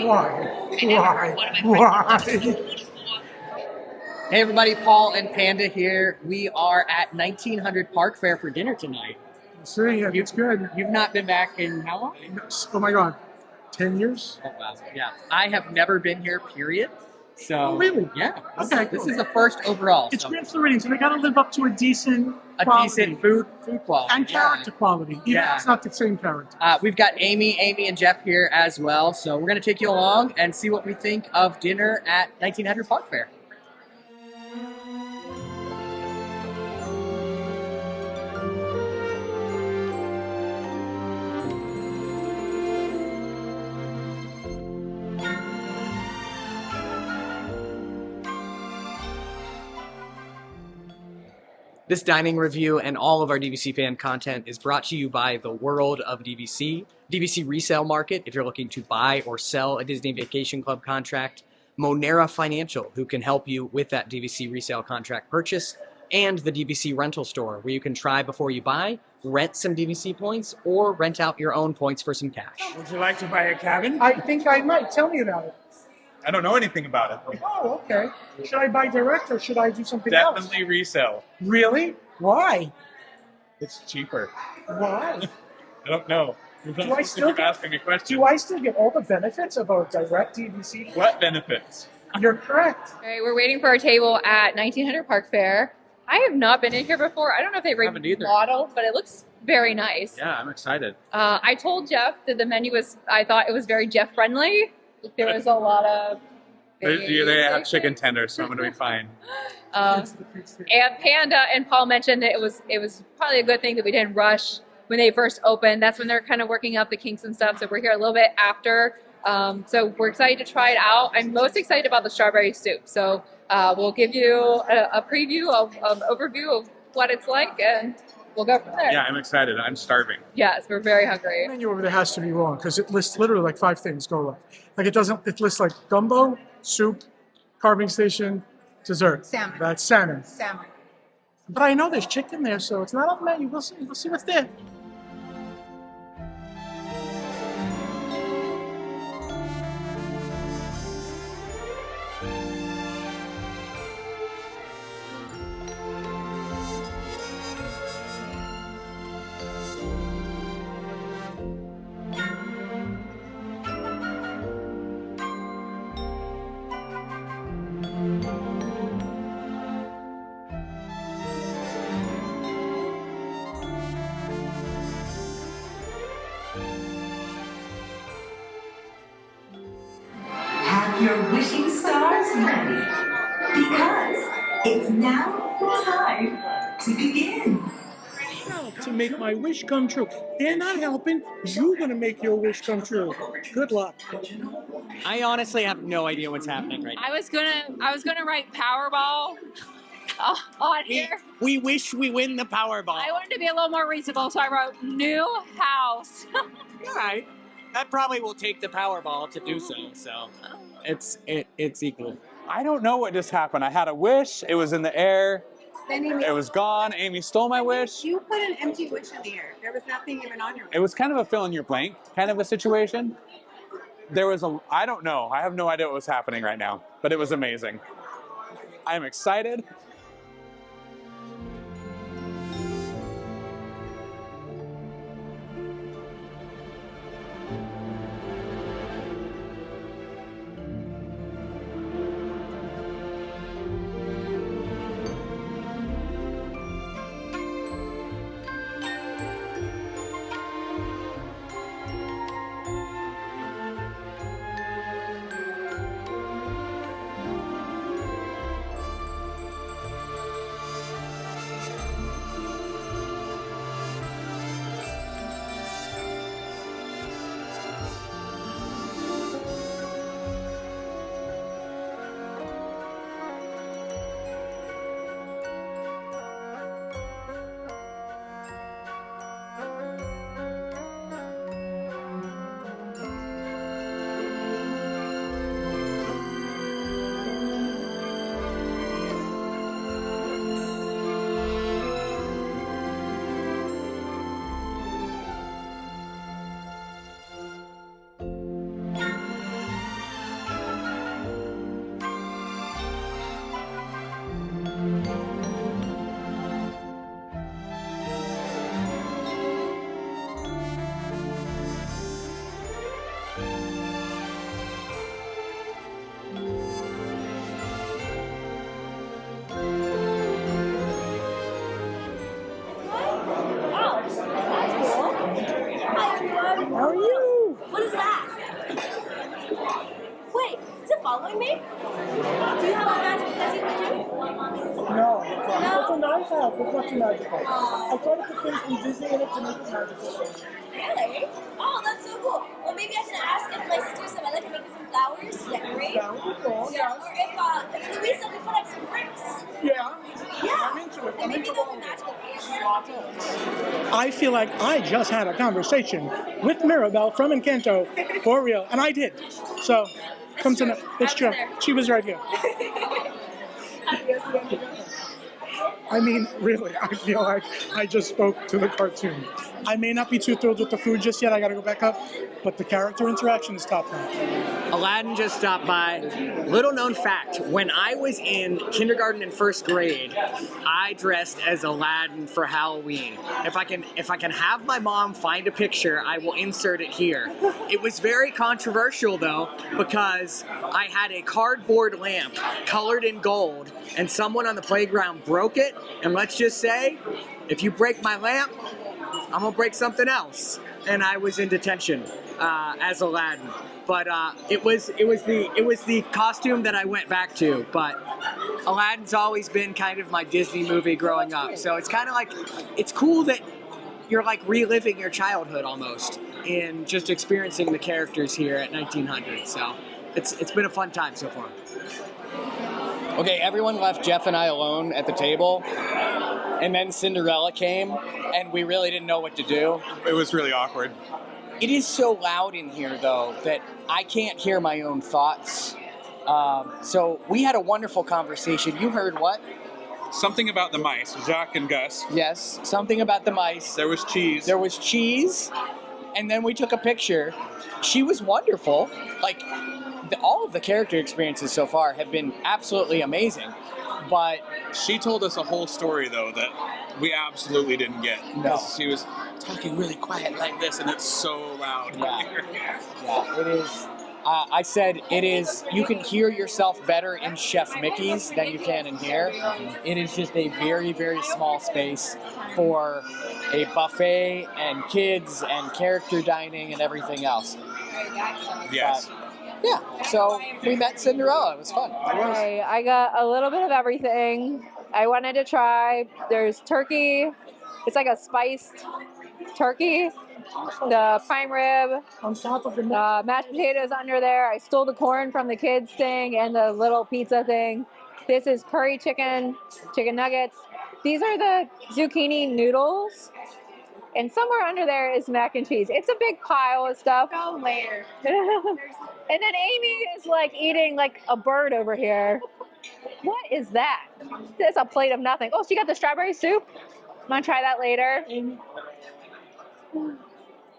Why? Hey everybody, Paul and Panda here. We are at 1900 Park Fair for dinner tonight. See, it's good. You've not been back in how long? Oh my God, 10 years? Oh wow, yeah. I have never been here, period. So, Oh, really? Yeah. Okay, This cool. is the first overall. It's so Grand Floridian, so they got to live up to a decent food quality. and character quality. Even if it's not the same character. We've got Amy and Jeff here as well. So we're going to take you along and see what we think of dinner at 1900 Park Fair. This dining review and all of our DVC fan content is brought to you by the World of DVC, DVC Resale Market if you're looking to buy or sell a Disney Vacation Club contract, Monera Financial, who can help you with that DVC resale contract purchase, and the DVC Rental Store, where you can try before you buy, rent some DVC points, or rent out your own points for some cash. Would you like to buy a cabin? I think I might. Tell me about it. I don't know anything about it. Oh, okay. Should I buy direct or should I do something else? Definitely resell. Really? Why? It's cheaper. Why? I don't know. Do I still keep asking me questions. Do I still get all the benefits of a direct DVC? What benefits? You're correct. All right, we're waiting for our table at 1900 Park Fair. I have not been in here before. I don't know if they haven't either. remodeled, but it looks very nice. Yeah, I'm excited. I told Jeff that the menu I thought it was very Jeff friendly. There was a lot of. They have chicken tenders, so I'm going to be fine. And Panda and Paul mentioned that it was probably a good thing that we didn't rush when they first opened. That's when they're kind of working out the kinks and stuff. So we're here a little bit after. So we're excited to try it out. I'm most excited about the strawberry soup. So we'll give you a preview of overview of what it's like, and we'll go from there. Yeah, I'm excited. I'm starving. Yes, we're very hungry. The menu over there has to be wrong because it lists literally like 5 things go wrong. Like it lists like gumbo, soup, carving station, dessert. Salmon. That's salmon. Salmon. But I know there's chicken there, so it's not on the menu. We'll see. We'll see what's there. Have your wishing stars ready, because it's now time to begin. To make my wish come true. They're not helping. You're going to make your wish come true. Good luck. I honestly have no idea what's happening right now. I was gonna write Powerball on here. We wish we win the Powerball. I wanted to be a little more reasonable, so I wrote new house. All right. That probably will take the Powerball to do so it's equal. I don't know what just happened. I had a wish. It was in the air. Then you, It was gone. Amy stole my wish. you put an empty wish in the air. There was nothing even on your wish. It was kind of a fill in your blank kind of a situation. I don't know. I have no idea what was happening right now, but it was amazing. I'm excited. join me? Do you have a magic that you can do? No, it's a nice house. It's not too magical. I tried to put things from Disney in it to make it magical. Really? Oh, that's so cool. Well, maybe I can ask if my sister Isabella can make us some flowers to decorate. That would be cool. Yeah, or if Louisa can put up some bricks. Yeah. Yeah. I'm into it. And I'm maybe into they'll all be of it. magical pieces. I feel like I just had a conversation with Mirabelle from Encanto for real, and I did. So, come to know. It's true. She was right here. I mean, really, I feel like I just spoke to the cartoon. I may not be too thrilled with the food just yet. I gotta go back up, but the character interaction is top notch. Aladdin just stopped by. Little known fact, when I was in kindergarten and first grade, I dressed as Aladdin for Halloween. If I can have my mom find a picture, I will insert it here. It was very controversial though, because I had a cardboard lamp colored in gold, and someone on the playground broke it, and let's just say, if you break my lamp, I'm gonna break something else. And I was in detention as Aladdin. But it was the costume that I went back to. But Aladdin's always been kind of my Disney movie growing up. So it's kind of like, it's cool that you're like reliving your childhood almost in just experiencing the characters here at 1900. So it's been a fun time so far. Okay, everyone left Jeff and I alone at the table, and then Cinderella came, and we really didn't know what to do. It was really awkward. It is so loud in here, though, that I can't hear my own thoughts. So we had a wonderful conversation. You heard what? Something about the mice, Jacques and Gus. Yes, something about the mice. There was cheese. There was cheese, and then we took a picture. She was wonderful. Like, all of the character experiences so far have been absolutely amazing. But She told us a whole story, though, that we absolutely didn't get. No. She was talking really quiet like this, and it's so loud. Yeah. Yeah, it is. I said it is. You can hear yourself better in Chef Mickey's than you can in here. It is just a very, very small space for a buffet and kids and character dining and everything else. Yes. Yeah, so we met Cinderella. It was fun. Okay, I got a little bit of everything. I wanted to try. There's turkey. It's like a spiced turkey. The prime rib. On top of the Mashed potatoes under there. I stole the corn from the kids thing and the little pizza thing. This is curry chicken nuggets. These are the zucchini noodles. And somewhere under there is mac and cheese. It's a big pile of stuff. Go later. And then Amy is like eating like a bird over here. What is that? That's a plate of nothing. Oh, she got the strawberry soup. I'm gonna try that later.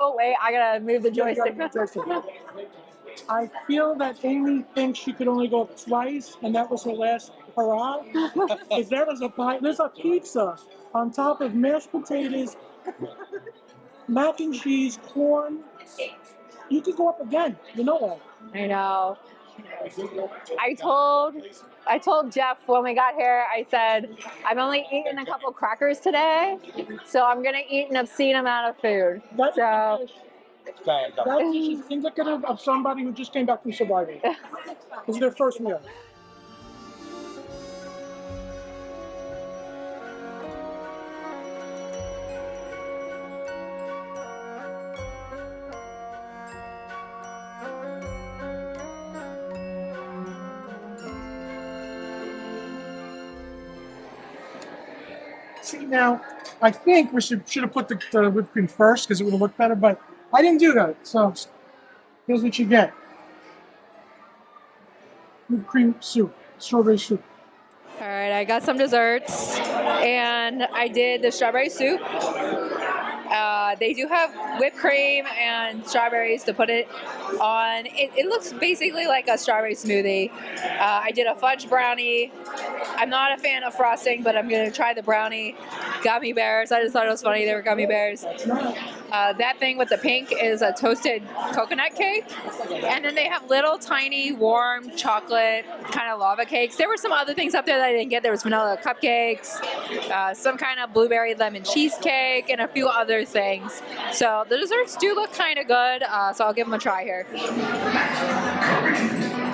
Oh wait, I gotta move the joystick. I feel that Amy thinks she could only go up twice, and that was her last hurrah. Because there was a pie, there's a pizza on top of mashed potatoes, mac and cheese, corn. You could go up again. You know that. I know. I told Jeff when we got here, I said, I'm only eating a couple crackers today, so I'm gonna eat an obscene amount of food. That's, So that's indicative of somebody who just came back from surviving. This is their first meal. See, now, I think we should have put the whipped cream first because it would have looked better, but I didn't do that. So here's what you get. Whipped cream soup, strawberry soup. all right, I got some desserts, and I did the strawberry soup. They do have whipped cream and strawberries to put it on. It looks basically like a strawberry smoothie. I did a fudge brownie. I'm not a fan of frosting, but I'm going to try the brownie. Gummy bears. I just thought it was funny. They were gummy bears. That thing with the pink is a toasted coconut cake. And then they have little tiny warm chocolate kind of lava cakes. There were some other things up there that I didn't get. There was vanilla cupcakes, some kind of blueberry lemon cheesecake, and a few other things. So the desserts do look kind of good, so I'll give them a try here.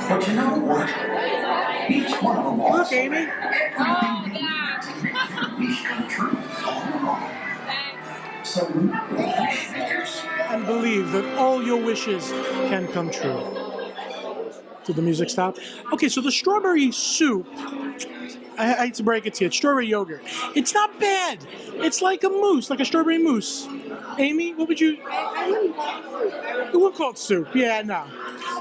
But you know what? Each one of them Look, also Amy. wish come true all along. So remember, makers. And believe that all your wishes can come true. Did the music stop? Okay, so the strawberry soup, I hate to break it to you, it's strawberry yogurt. It's not bad. It's like a mousse, like a strawberry mousse. Amy, what would you? We would call it soup. Yeah, no.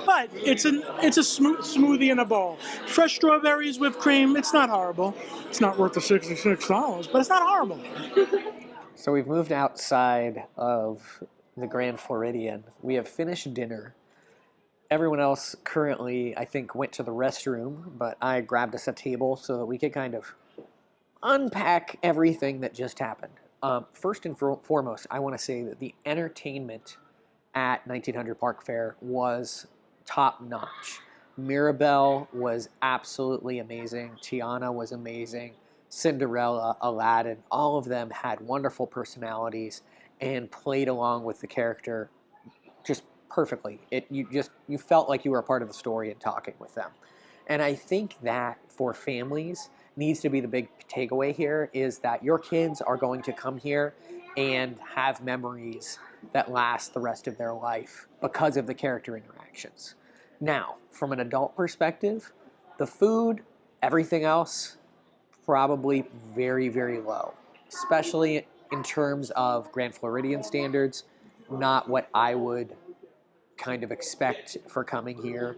But it's a smoothie in a bowl. Fresh strawberries, whipped cream. It's not horrible. It's not worth the $66, but it's not horrible. So we've moved outside of the Grand Floridian. We have finished dinner. Everyone else currently, I think, went to the restroom, but I grabbed us a table so that we could kind of unpack everything that just happened. First and foremost, I want to say that the entertainment at 1900 Park Fair was top-notch. Mirabelle was absolutely amazing. Tiana was amazing. Cinderella, Aladdin, all of them had wonderful personalities and played along with the character just perfectly. You felt like you were a part of the story and talking with them. And I think that for families needs to be the big takeaway here, is that your kids are going to come here and have memories that last the rest of their life because of the character interactions. Now, from an adult perspective, the food, everything else, probably very, very low, especially in terms of Grand Floridian standards, not what I would kind of expect for coming here.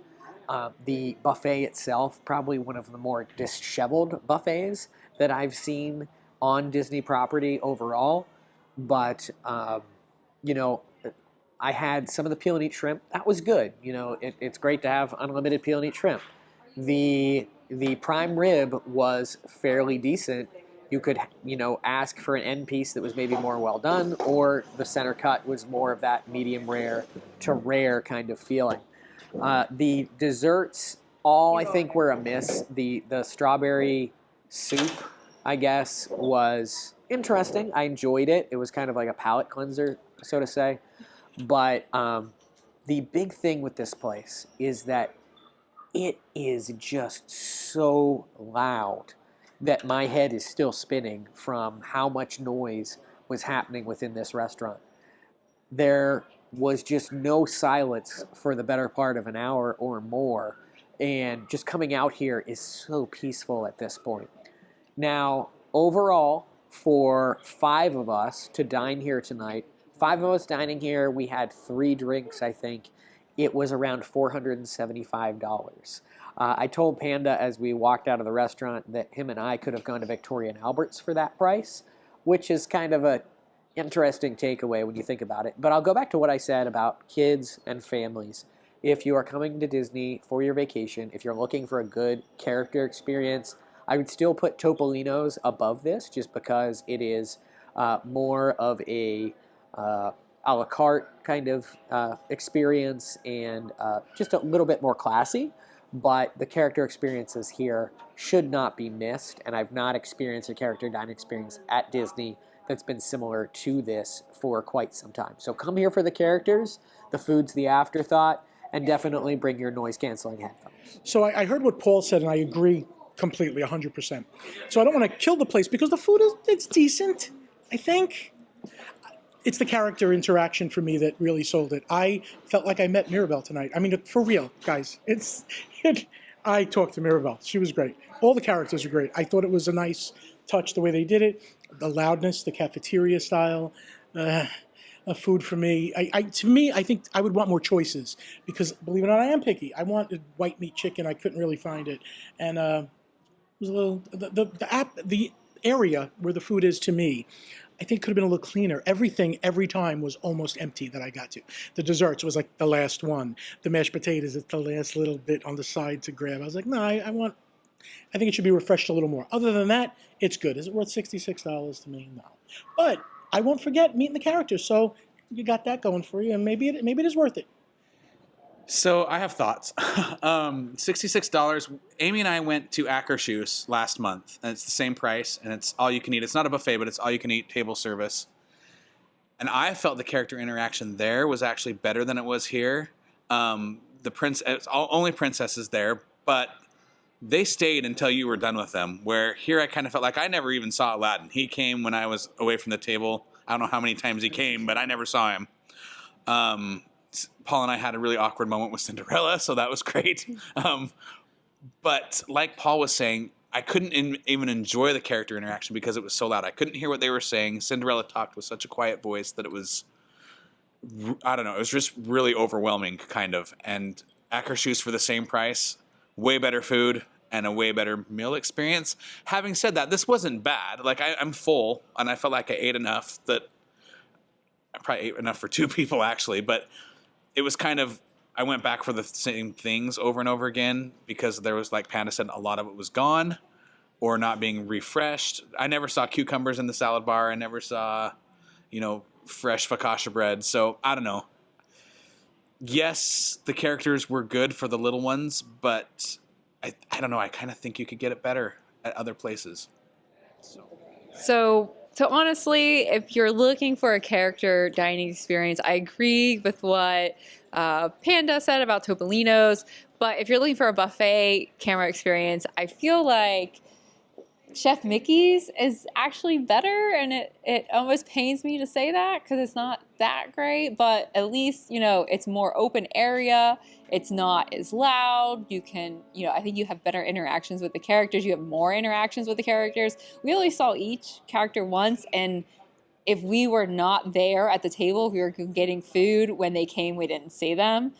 The buffet itself, probably one of the more disheveled buffets that I've seen on Disney property overall. But, you know, I had some of the peel and eat shrimp. That was good. You know, it's great to have unlimited peel and eat shrimp. The prime rib was fairly decent. You could, you know, ask for an end piece that was maybe more well done, or the center cut was more of that medium rare to rare kind of feeling. The desserts, all I think were a miss. The strawberry soup, I guess, was interesting. I enjoyed it. It was kind of like a palate cleanser, so to say. But the big thing with this place is that it is just so loud that my head is still spinning from how much noise was happening within this restaurant. There was just no silence for the better part of an hour or more, and just coming out here is so peaceful at this point. Now, overall, for 5 of us to dine here tonight, 5 of us dining here, we had 3 drinks, I think. It was around $475. I told Panda as we walked out of the restaurant that him and I could have gone to Victoria and Albert's for that price, which is kind of a interesting takeaway when you think about it. But I'll go back to what I said about kids and families. If you are coming to Disney for your vacation, if you're looking for a good character experience, I would still put Topolino's above this, just because it is more of a a la carte kind of experience, and just a little bit more classy. But the character experiences here should not be missed, and I've not experienced a character dining experience at Disney that's been similar to this for quite some time. So come here for the characters, the food's the afterthought, and definitely bring your noise-canceling headphones. So I heard what Paul said, and I agree completely, 100%. So I don't want to kill the place, because the food it's decent, I think. It's the character interaction for me that really sold it. I felt like I met Mirabelle tonight. I mean, for real, guys. I talked to Mirabelle. She was great. All the characters are great. I thought it was a nice touch the way they did it. The loudness, the cafeteria style, food for me. To me, I think I would want more choices, because believe it or not, I am picky. I wanted white meat chicken. I couldn't really find it, and it was a little the area where the food is, to me, I think could have been a little cleaner. Everything, every time, was almost empty that I got to. The desserts was like the last one. The mashed potatoes, it's the last little bit on the side to grab. I was like, no, I think it should be refreshed a little more. Other than that, it's good. Is it worth $66 to me? No. But I won't forget meeting the characters. So you got that going for you, and maybe it is worth it. So I have thoughts. $66. Amy and I went to Akershus last month, and it's the same price, and it's all you can eat. It's not a buffet, but it's all you can eat table service. And I felt the character interaction there was actually better than it was here. Only princesses there, but they stayed until you were done with them. Where here I kind of felt like I never even saw Aladdin. He came when I was away from the table. I don't know how many times he came, but I never saw him. Paul and I had a really awkward moment with Cinderella, so that was great. But like Paul was saying, I couldn't even enjoy the character interaction because it was so loud. I couldn't hear what they were saying. Cinderella talked with such a quiet voice that it was, I don't know, it was just really overwhelming, kind of. And Akershus for the same price, way better food, and a way better meal experience. Having said that, this wasn't bad. Like, I'm full, and I felt like I ate enough that I probably ate enough for 2 people, actually, but it was kind of, I went back for the same things over and over again because there was, like Panda said, a lot of it was gone or not being refreshed. I never saw cucumbers in the salad bar. I never saw, fresh focaccia bread. So I don't know. Yes, the characters were good for the little ones, but I don't know. I kind of think you could get it better at other places. So honestly, if you're looking for a character dining experience, I agree with what Panda said about Topolino's. But if you're looking for a buffet camera experience, I feel like Chef Mickey's is actually better, and it almost pains me to say that because it's not that great, but at least, it's more open area. It's not as loud. You can, I think you have better interactions with the characters. You have more interactions with the characters. We only saw each character once, and if we were not there at the table, if we were getting food when they came, we didn't see them.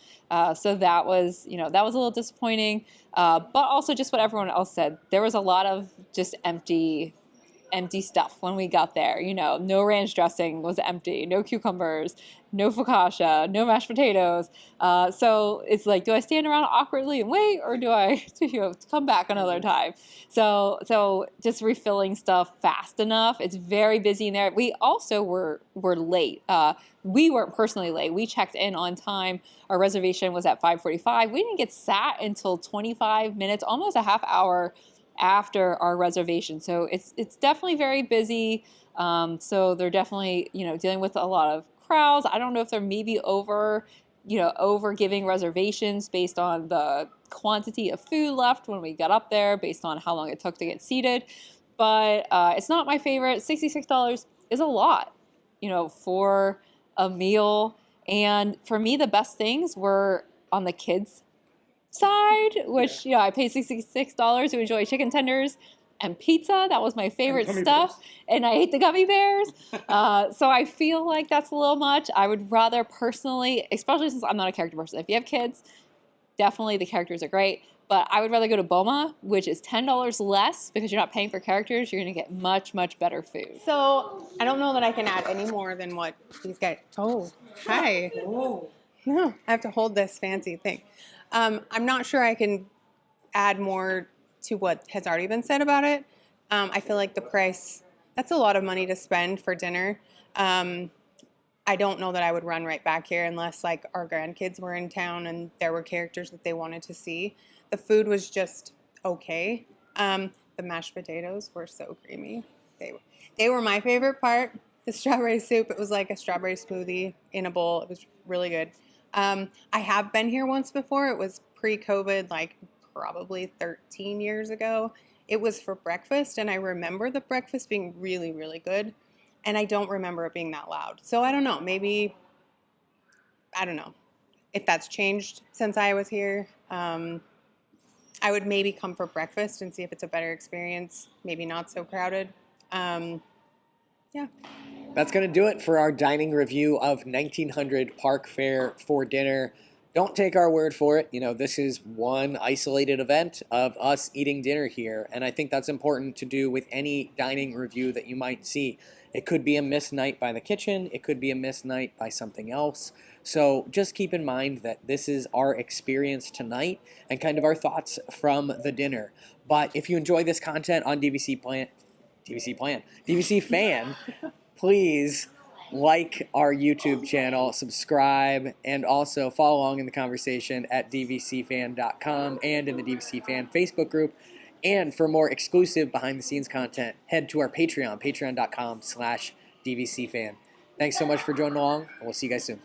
So that was, that was a little disappointing. But also just what everyone else said, there was a lot of just empty stuff when we got there. No ranch dressing was empty, no cucumbers, no focaccia, no mashed potatoes. So it's like, do I stand around awkwardly and wait, or do I come back another time? So just refilling stuff fast enough. It's very busy in there. We also were late. We weren't personally late. We checked in on time. Our reservation was at 5:45. We didn't get sat until 25 minutes, almost a half hour after our reservation. So it's definitely very busy. So they're definitely, dealing with a lot of crowds. I don't know if they're maybe over giving reservations based on the quantity of food left when we got up there, based on how long it took to get seated. But it's not my favorite. $66 is a lot, for a meal. And for me, the best things were on the kids' side, which I paid $66 to enjoy chicken tenders and pizza. That was my favorite stuff. And I ate the gummy bears. So I feel like that's a little much. I would rather personally, especially since I'm not a character person, if you have kids, definitely the characters are great. But I would rather go to Boma, which is $10 less because you're not paying for characters. You're going to get much, much better food. So I don't know that I can add any more than what these guys. Oh, hi. Oh. No, I have to hold this fancy thing. I'm not sure I can add more to what has already been said about it. I feel like the price, that's a lot of money to spend for dinner. I don't know that I would run right back here unless like our grandkids were in town and there were characters that they wanted to see. The food was just okay. The mashed potatoes were so creamy. They were my favorite part. The strawberry soup, it was like a strawberry smoothie in a bowl. It was really good. I have been here once before. It was pre-COVID, like probably 13 years ago. It was for breakfast, and I remember the breakfast being really, really good, and I don't remember it being that loud. So I don't know. Maybe, I don't know if that's changed since I was here. I would maybe come for breakfast and see if it's a better experience. Maybe not so crowded. Yeah. That's going to do it for our dining review of 1900 Park Fare for dinner. Don't take our word for it. This is one isolated event of us eating dinner here, and I think that's important to do with any dining review that you might see. It could be a missed night by the kitchen. It could be a missed night by something else. So just keep in mind that this is our experience tonight and kind of our thoughts from the dinner. But if you enjoy this content on DVC Fan, please like our YouTube channel, subscribe, and also follow along in the conversation at dvcfan.com and in the DVC Fan Facebook group. And for more exclusive behind-the-scenes content, head to our Patreon, patreon.com/DVCFan. Thanks so much for joining along, and we'll see you guys soon.